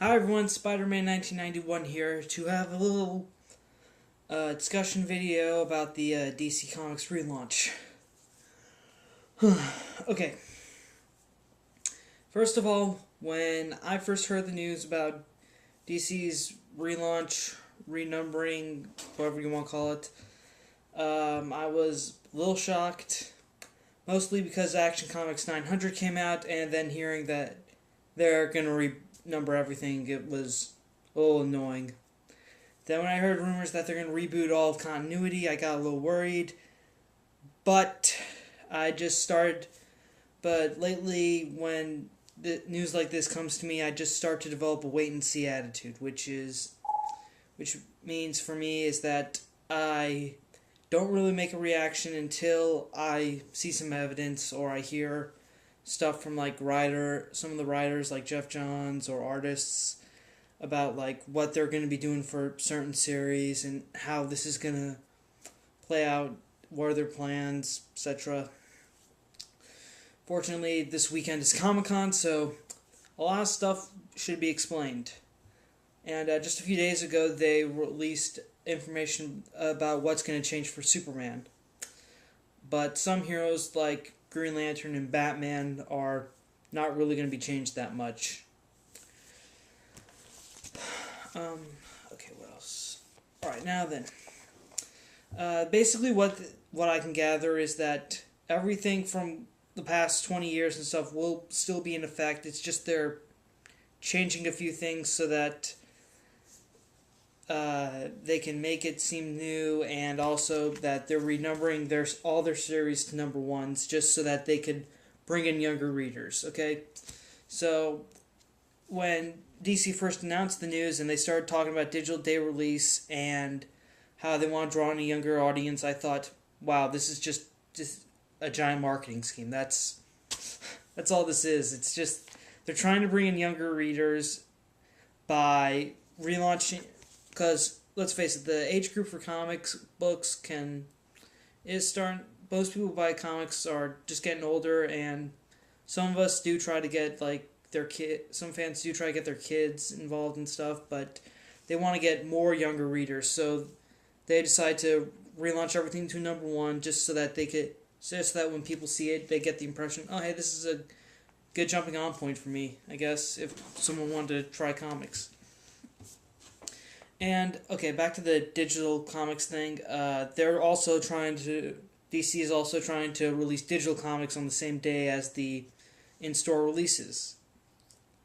Hi everyone, Spider-Man 1991 here to have a little discussion video about the DC Comics Relaunch. Okay, first of all, when I first heard the news about DC's relaunch, renumbering, whatever you want to call it, I was a little shocked, mostly because Action Comics 900 came out, and then hearing that they're going to renumber everything, it was a little annoying. Then when I heard rumors that they're going to reboot all of continuity, I got a little worried, but lately when the news like this comes to me, I just start to develop a wait-and-see attitude, which means for me is that I don't really make a reaction until I see some evidence or I hear stuff from some of the writers like Jeff Johns or artists about what they're going to be doing for certain series and how this is going to play out, what are their plans, etc. Fortunately, this weekend is Comic-Con, so a lot of stuff should be explained. And just a few days ago, they released information about what's going to change for Superman. But some heroes like Green Lantern and Batman are not really going to be changed that much. Okay, what else? Alright, now then. Basically what I can gather is that everything from the past 20 years and stuff will still be in effect. It's just they're changing a few things so that they can make it seem new, and also that they're renumbering all their series to number ones just so that they could bring in younger readers, okay? So when DC first announced the news and they started talking about digital day release and how they want to draw in a younger audience, I thought, wow, this is just a giant marketing scheme. That's all this is. It's just they're trying to bring in younger readers by relaunching, because let's face it, the age group for comics books most people who buy comics are just getting older, and some of us do try to get some fans do try to get their kids involved and stuff, but they want to get more younger readers, so they decide to relaunch everything to number one just so that when people see it, they get the impression, oh hey, this is a good jumping on point for me, I guess, if someone wanted to try comics. And okay, back to the digital comics thing. DC is also trying to release digital comics on the same day as the in-store releases.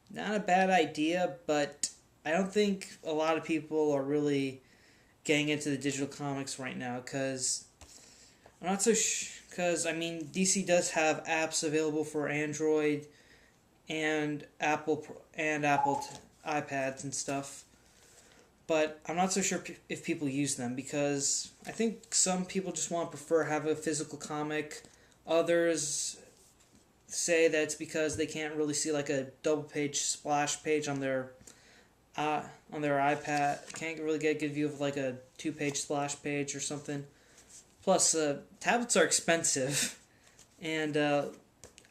Not a bad idea, but I don't think a lot of people are really getting into the digital comics right now, because I'm not so because DC does have apps available for Android and Apple iPads and stuff. But I'm not so sure if people use them, because I think some people just prefer have a physical comic. Others say that it's because they can't really see a double page splash page on their iPad. Can't really get a good view of a 2-page splash page or something. Plus, tablets are expensive, and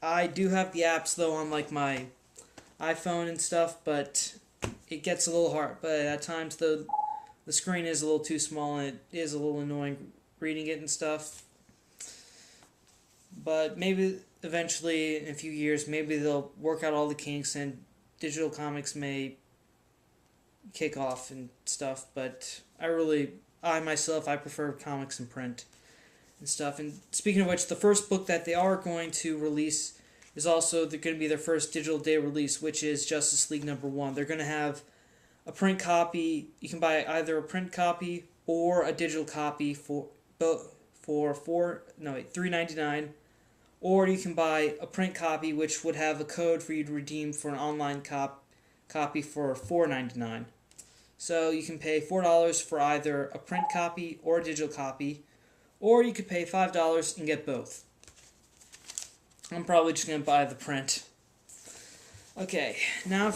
I do have the apps though on my iPhone and stuff, but it gets a little hard, but at times the screen is a little too small and it is a little annoying reading it and stuff. But maybe eventually, in a few years, maybe they'll work out all the kinks and digital comics may kick off and stuff. But I prefer comics in print and stuff. And speaking of which, the first book that they are going to release is also going to be their first digital day release, which is Justice League number 1. They're going to have a print copy. You can buy either a print copy or a digital copy for $3.99, or you can buy a print copy which would have a code for you to redeem for an online copy for $4.99. So you can pay $4 for either a print copy or a digital copy, or you could pay $5 and get both. I'm probably just going to buy the print. Okay, now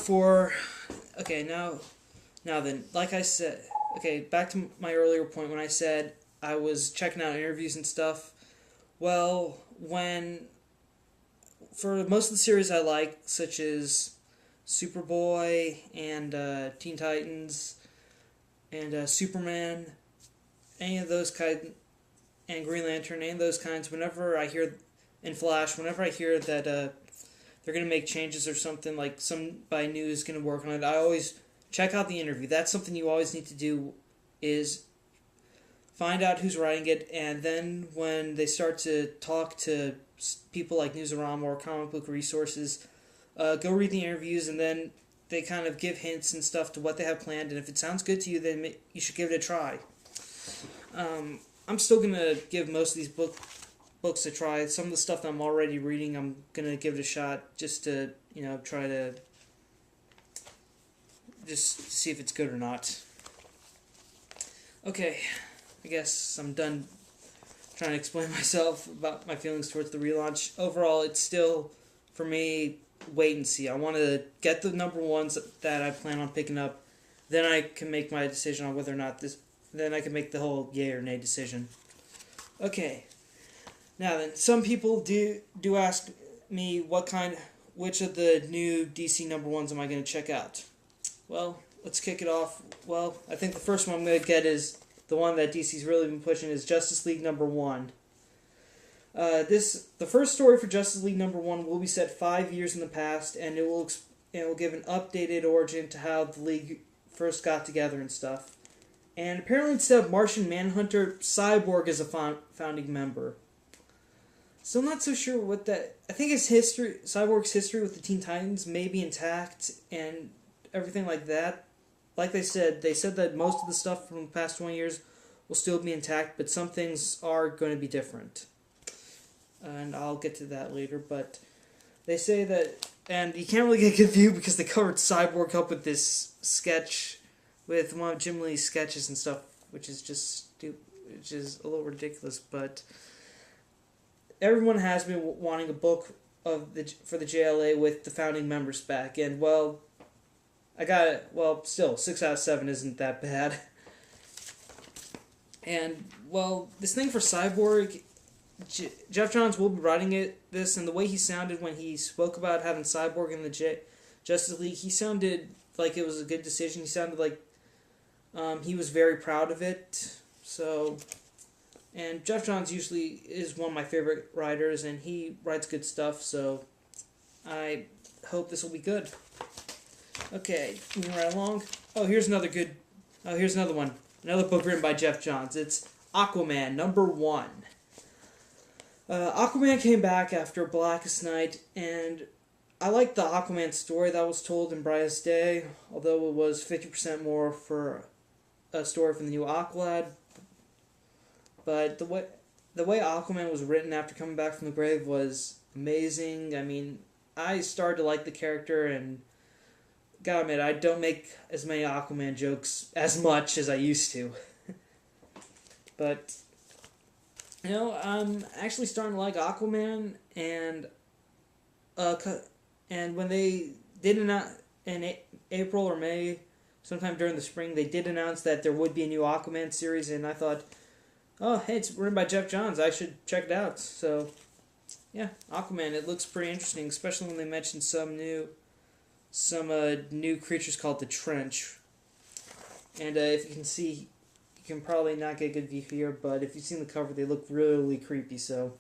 then, like I said, back to my earlier point when I said I was checking out interviews and stuff. Well, for most of the series I like, such as Superboy and Teen Titans and Superman, any of those kinds, and Green Lantern, any of those kinds, whenever I hear, in Flash, whenever I hear that they're going to make changes or something, like somebody new is going to work on it, I always check out the interview. That's something you always need to do, is find out who's writing it, and then when they start to talk to people like Newsarama or Comic Book Resources, go read the interviews, and then they kind of give hints and stuff to what they have planned, and if it sounds good to you, then you should give it a try. I'm still going to give most of these books a try. Some of the stuff that I'm already reading, I'm going to give it a shot just to, try to just see if it's good or not. Okay, I guess I'm done trying to explain myself about my feelings towards the relaunch. Overall, it's still, for me, wait and see. I want to get the number ones that I plan on picking up. Then I can make my decision on whether or not then I can make the whole yay or nay decision. Okay. Now then, some people do ask me which of the new DC number ones am I going to check out? Well, let's kick it off. Well, I think the first one I'm going to get is the one that DC's really been pushing, is Justice League number 1. The first story for Justice League number 1 will be set 5 years in the past, and it will give an updated origin to how the League first got together and stuff. And apparently, instead of Martian Manhunter, Cyborg is a founding member. So I'm not so sure what that. I think Cyborg's history with the Teen Titans may be intact and everything like that. Like they said that most of the stuff from the past 20 years will still be intact, but some things are going to be different. And I'll get to that later, but they say that, and you can't really get a good view because they covered Cyborg up with this sketch, with one of Jim Lee's sketches and stuff, which is just which is a little ridiculous, but everyone has been wanting a book for the JLA with the founding members back, and well, I got it. Well, still, 6 out of 7 isn't that bad. And, well, this thing for Cyborg, Jeff Johns will be writing this, and the way he sounded when he spoke about having Cyborg in the Justice League, he sounded like it was a good decision. He sounded like he was very proud of it. So, and Jeff Johns usually is one of my favorite writers, and he writes good stuff, so I hope this will be good. Okay, moving right along. Here's another one. Another book written by Jeff Johns. It's Aquaman, number 1. Aquaman came back after Blackest Night, and I liked the Aquaman story that was told in Brightest Day, although it was 50% more for a story from the new Aqualad. But the way Aquaman was written after coming back from the grave was amazing. I mean, I started to like the character, and gotta admit, I don't make as many Aquaman jokes as much as I used to. But, I'm actually starting to like Aquaman, and when they did announce in April or May, sometime during the spring, they did announce that there would be a new Aquaman series, and I thought, oh, hey, it's written by Jeff Johns, I should check it out. So, yeah, Aquaman, it looks pretty interesting, especially when they mentioned some new creatures called the Trench. And if you can see, you can probably not get a good view here, but if you've seen the cover, they look really creepy, so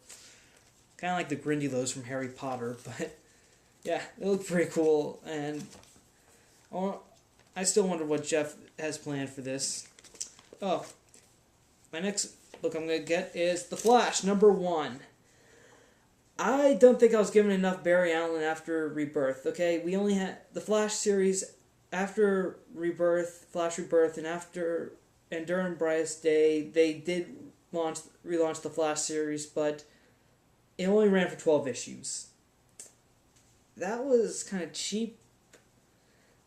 kind of like the Grindylows from Harry Potter, but yeah, they look pretty cool, and I still wonder what Jeff has planned for this. Oh, my next book I'm going to get is The Flash, number 1. I don't think I was given enough Barry Allen after Rebirth, okay? We only had the Flash series after Rebirth, Flash Rebirth, and during Brightest Day, they did relaunch the Flash series, but it only ran for 12 issues. That was kind of cheap,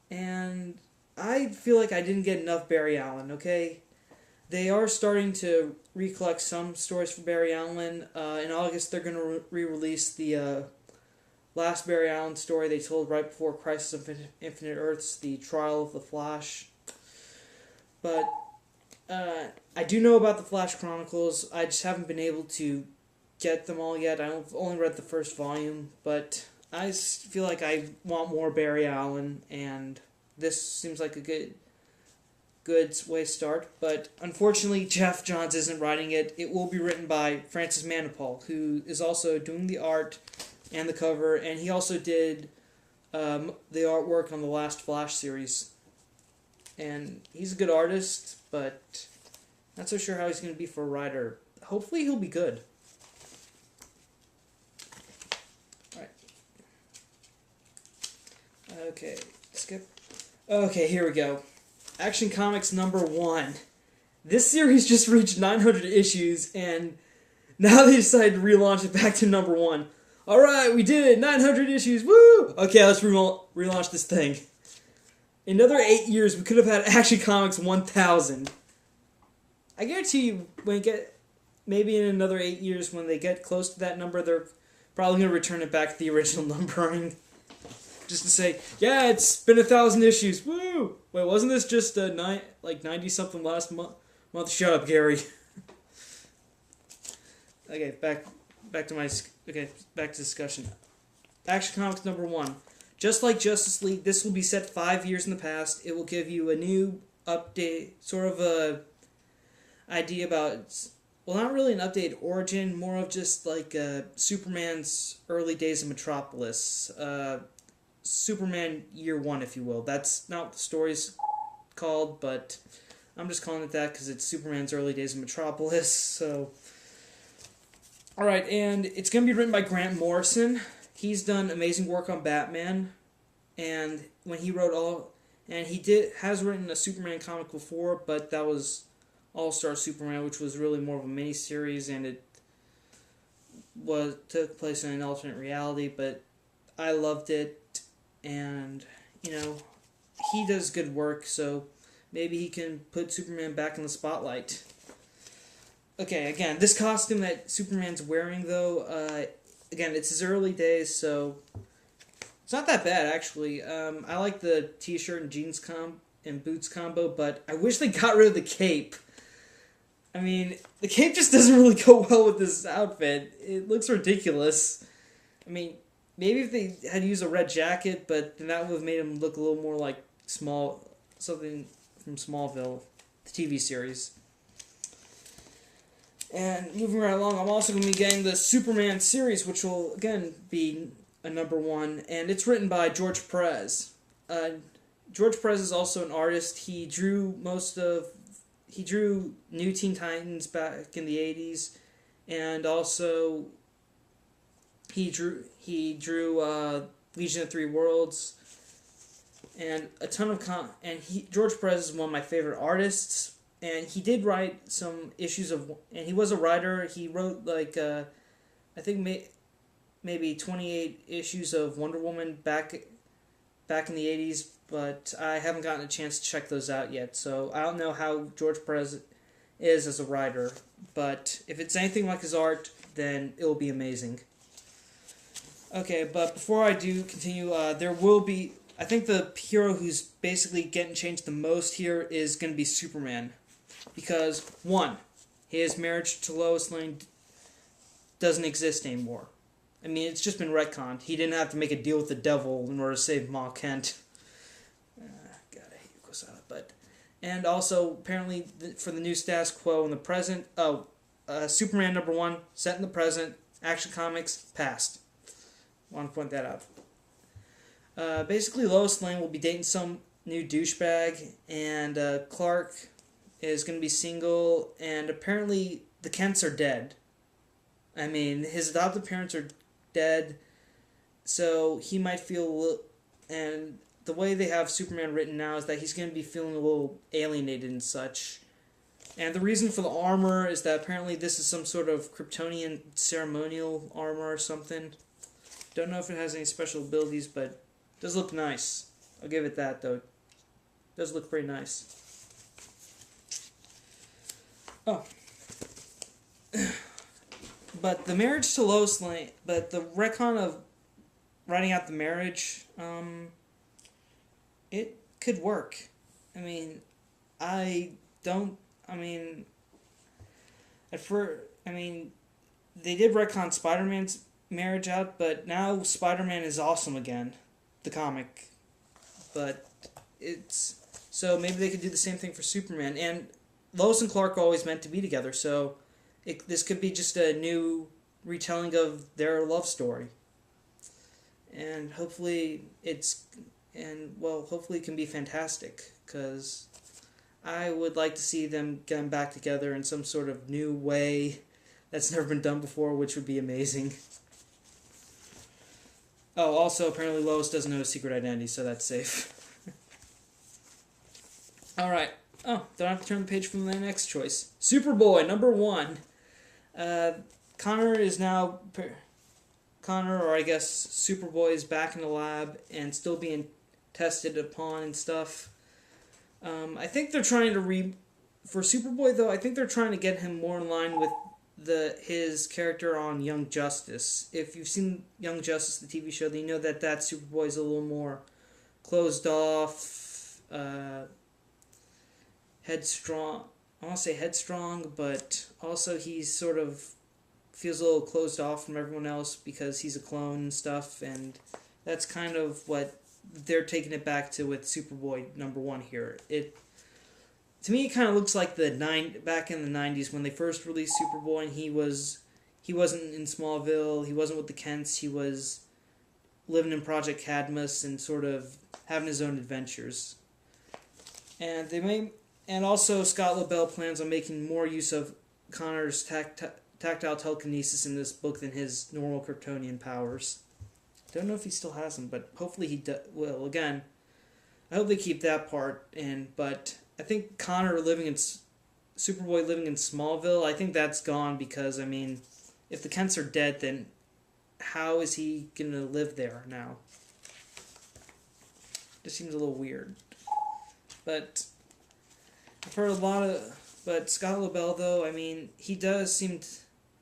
and I feel like I didn't get enough Barry Allen, okay? They are starting to recollect some stories for Barry Allen. In August, they're going to re-release the last Barry Allen story they told right before Crisis of Infinite Earths, The Trial of the Flash. But I do know about the Flash Chronicles. I just haven't been able to get them all yet. I've only read the first volume, but feel like I want more Barry Allen, and this seems like a good way to start. But unfortunately, Jeff Johns isn't writing it. It will be written by Francis Manapul, who is also doing the art and the cover, and he also did the artwork on the last Flash series. And he's a good artist, but not so sure how he's going to be for a writer. Hopefully he'll be good. Alright. Okay, skip. Okay, here we go. Action Comics #1. This series just reached 900 issues, and now they decided to relaunch it back to #1. Alright, we did it! 900 issues! Woo! Okay, let's relaunch this thing. In another 8 years, we could have had Action Comics 1000. I guarantee you, maybe in another 8 years, when they get close to that number, they're probably going to return it back to the original numbering. Just to say, yeah, it's been 1,000 issues. Woo! Wait, wasn't this just 90-something last month? Shut up, Gary. Okay, back to discussion. Action Comics #1. Just like Justice League, this will be set 5 years in the past. It will give you a new update, sort of a idea about, well, not really an updated origin, more of just like Superman's early days in Metropolis. Superman Year 1, if you will. That's not what the story's called, but I'm just calling it that because it's Superman's early days in Metropolis, so... Alright, and it's going to be written by Grant Morrison. He's done amazing work on Batman, and when he wrote has written a Superman comic before, but that was All-Star Superman, which was really more of a miniseries, and it took place in an alternate reality, but I loved it, and, he does good work, so maybe he can put Superman back in the spotlight. Okay, again, this costume that Superman's wearing, though, again, it's his early days, so it's not that bad, actually. I like the t-shirt and jeans and boots combo, but I wish they got rid of the cape. I mean, the cape just doesn't really go well with this outfit. It looks ridiculous. I mean, maybe if they had used a red jacket, but then that would have made him look a little more like something from Smallville, the TV series. And moving right along, I'm also going to be getting the Superman series, which will, again, be a #1, and it's written by George Perez. George Perez is also an artist. He drew New Teen Titans back in the 80s, and also he drew Legion of Three Worlds, and a ton of George Perez is one of my favorite artists. And he did write some issues and he was a writer. He wrote I think maybe 28 issues of Wonder Woman back in the 80s, but I haven't gotten a chance to check those out yet. So I don't know how George Perez is as a writer, but if it's anything like his art, then it'll be amazing. Okay, but before I do continue, there will be, I think the hero who's basically getting changed the most here is going to be Superman. Because, 1, his marriage to Lois Lane doesn't exist anymore. I mean, it's just been retconned. He didn't have to make a deal with the devil in order to save Ma Kent. God, I hate Kusada. And also, apparently, for the new status quo in the present, Superman #1, set in the present, Action Comics, past. Want to point that out. Basically, Lois Lane will be dating some new douchebag, and Clark is going to be single, and apparently the Kents are dead. I mean, his adoptive parents are dead, so he might feel and the way they have Superman written now is that he's going to be feeling a little alienated and such. And the reason for the armor is that apparently this is some sort of Kryptonian ceremonial armor or something. Don't know if it has any special abilities, but it does look nice. I'll give it that, though. It does look pretty nice. Oh. But the marriage to Lois Lane, but the retcon of writing out the marriage, it could work. They did retcon Spider-Man's marriage out, but now Spider-Man is awesome again, the comic. But it's so maybe they could do the same thing for Superman. And Lois and Clark are always meant to be together, so this could be just a new retelling of their love story. And hopefully hopefully it can be fantastic, because I would like to see them getting back together in some sort of new way that's never been done before, which would be amazing. Oh, also, apparently Lois doesn't know his secret identity, so that's safe. Alright. Oh, don't have to turn the page from the next choice. Superboy, number 1. Connor, or I guess Superboy, is back in the lab and still being tested upon and stuff. I think they're trying to for Superboy, though, I think they're trying to get him more in line with his character on Young Justice. If you've seen Young Justice, the TV show, then you know that Superboy is a little more closed off, headstrong. I want to say headstrong, but also he's sort of feels a little closed off from everyone else because he's a clone and stuff, and that's kind of what they're taking it back to with Superboy number 1 here. To me, it kind of looks like back in the 90s when they first released Superboy, and he wasn't in Smallville, he wasn't with the Kents, he was living in Project Cadmus and sort of having his own adventures. And also Scott Lobel plans on making more use of Connor's tactile telekinesis in this book than his normal Kryptonian powers. Don't know if he still has them, but hopefully he will. Again, I hope they keep that part in, but I think Superboy living in Smallville, I think that's gone because, I mean, if the Kents are dead, then how is he going to live there now? Just seems a little weird. But I've heard but Scott Lobel, though, I mean, he does seem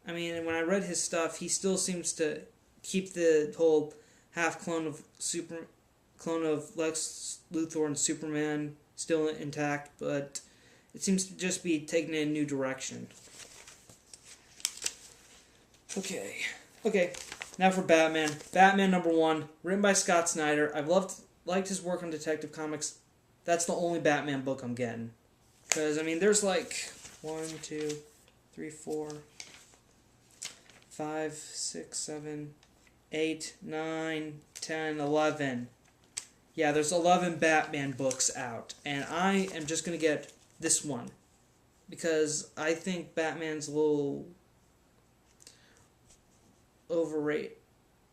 and when I read his stuff, he still seems to keep the whole half clone of Lex Luthor and Superman still intact, but it seems to just be taken in a new direction. Okay. Now for Batman. Batman number 1, written by Scott Snyder. I've liked his work on Detective Comics. That's the only Batman book I'm getting. Because, I mean, there's like 1, 2, 3, 4, 5, 6, 7, 8, 9, 10, 11. Yeah, there's 11 Batman books out. And I am just going to get this one. Because I think Batman's a little overrated,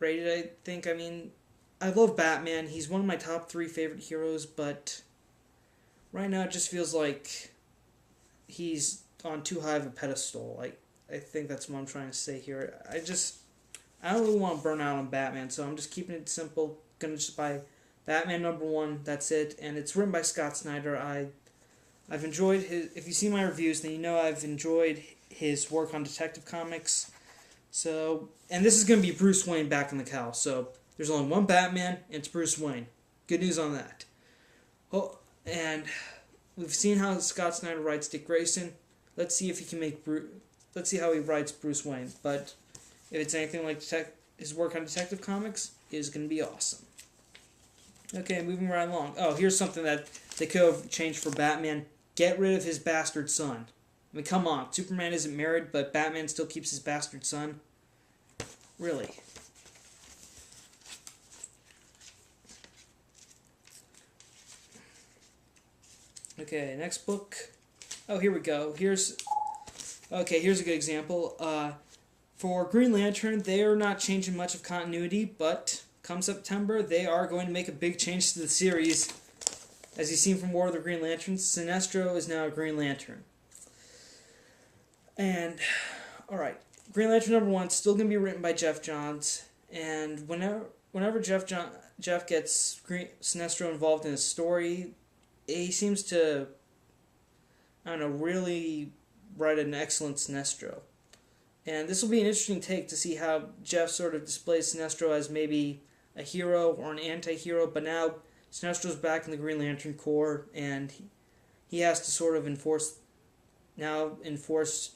I think. I mean, I love Batman. He's one of my top 3 favorite heroes, but right now it just feels like he's on too high of a pedestal. I think that's what I'm trying to say here. I don't really want to burn out on Batman, so I'm just keeping it simple. Gonna just buy Batman number 1, that's it. And it's written by Scott Snyder. I've enjoyed if you see my reviews, then you know I've enjoyed his work on Detective Comics. So, and this is going to be Bruce Wayne back in the cowl. So, there's only one Batman, and it's Bruce Wayne. Good news on that. Oh, and we've seen how Scott Snyder writes Dick Grayson. Let's see if he can let's see how he writes Bruce Wayne. But if it's anything like his work on Detective Comics, it is going to be awesome. Okay, moving right along. Oh, here's something that they could have changed for Batman. Get rid of his bastard son. I mean, come on. Superman isn't married, but Batman still keeps his bastard son. Really? Okay, next book. Oh, here we go. Here's a good example. For Green Lantern, they are not changing much of continuity, but come September, they are going to make a big change to the series. As you've seen from War of the Green Lanterns, Sinestro is now a Green Lantern. And, alright, Green Lantern number 1 still going to be written by Jeff Johns, and whenever Jeff gets Sinestro involved in a story, he seems to, really write an excellent Sinestro. And this will be an interesting take to see how Jeff sort of displays Sinestro as maybe a hero or an anti-hero, but now Sinestro's back in the Green Lantern Corps, and he has to sort of enforce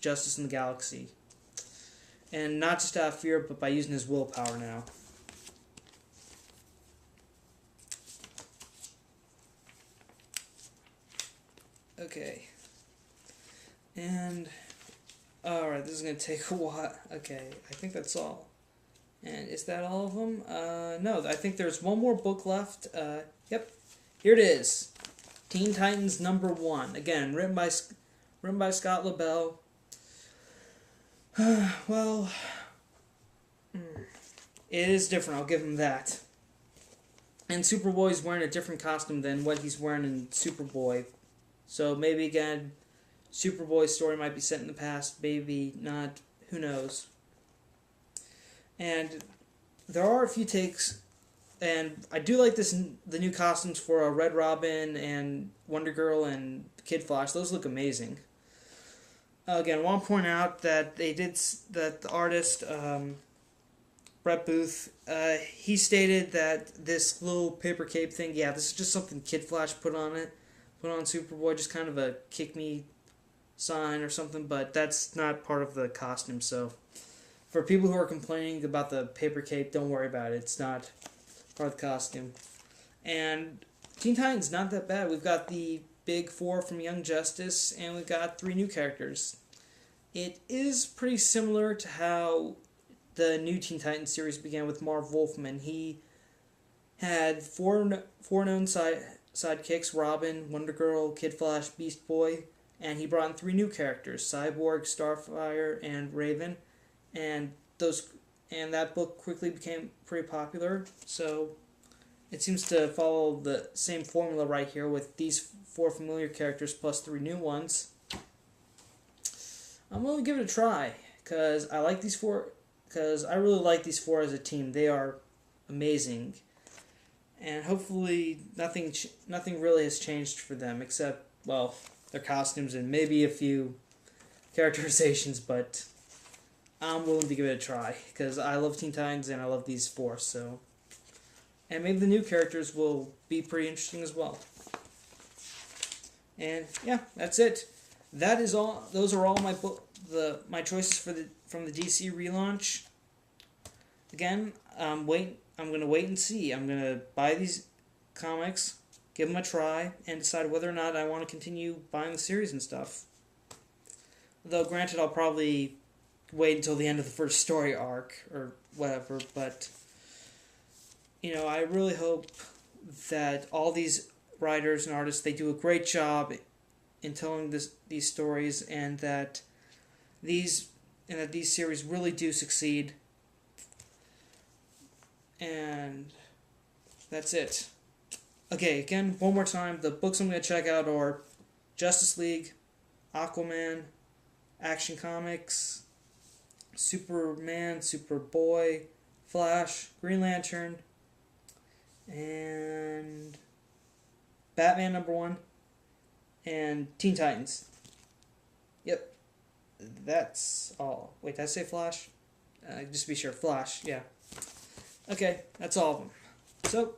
justice in the galaxy. And not just out of fear, but by using his willpower now. Okay. And, alright, this is going to take a while. Okay, I think that's all. And is that all of them? No, I think there's one more book left. Yep, here it is. Teen Titans #1. Again, written by Scott LaBelle. Well, it is different, I'll give him that. And Superboy's wearing a different costume than what he's wearing in Superboy. So maybe, again, Superboy's story might be set in the past, maybe not, who knows. And there are a few takes, and I do like the new costumes for Red Robin and Wonder Girl and Kid Flash. Those look amazing. Again, I want to point out that that the artist, Brett Booth, he stated that this little paper cape thing, yeah, this is just something Kid Flash put on Superboy, just kind of a kick me sign or something, but that's not part of the costume, so for people who are complaining about the paper cape, don't worry about it. It's not part of the costume. And Teen Titans, not that bad. We've got the big four from Young Justice, and we've got 3 new characters. It is pretty similar to how the new Teen Titans series began with Marv Wolfman. He had four known sidekicks, Robin, Wonder Girl, Kid Flash, Beast Boy, and he brought in 3 new characters, Cyborg, Starfire, and Raven. And that book quickly became pretty popular, so it seems to follow the same formula right here with these 4 familiar characters plus 3 new ones. I'm going to give it a try, because I like these 4, because I really like these 4 as a team. They are amazing, and hopefully nothing really has changed for them, except, well, their costumes and maybe a few characterizations, but I'm willing to give it a try, because I love Teen Titans and I love these 4, so. And maybe the new characters will be pretty interesting as well. And yeah, that's it. That is all. Those are all my choices from the DC relaunch. Again, I'm gonna wait and see. I'm gonna buy these comics, give them a try, and decide whether or not I want to continue buying the series and stuff. Though, granted, I'll probably wait until the end of the first story arc or whatever, but I really hope that all these writers and artists, they do a great job in telling these stories, and that these series really do succeed. And that's it. Okay, again, one more time, the books I'm going to check out are Justice League, Aquaman, Action Comics, Superman, Superboy, Flash, Green Lantern, and Batman #1, and Teen Titans. Yep, that's all. Wait, did I say Flash? Just to be sure, Flash, yeah. Okay, that's all of them. So,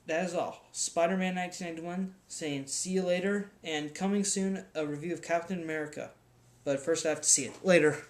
that is all. Spider-Man 1991 saying see you later, and coming soon, a review of Captain America. But first I have to see it. Later.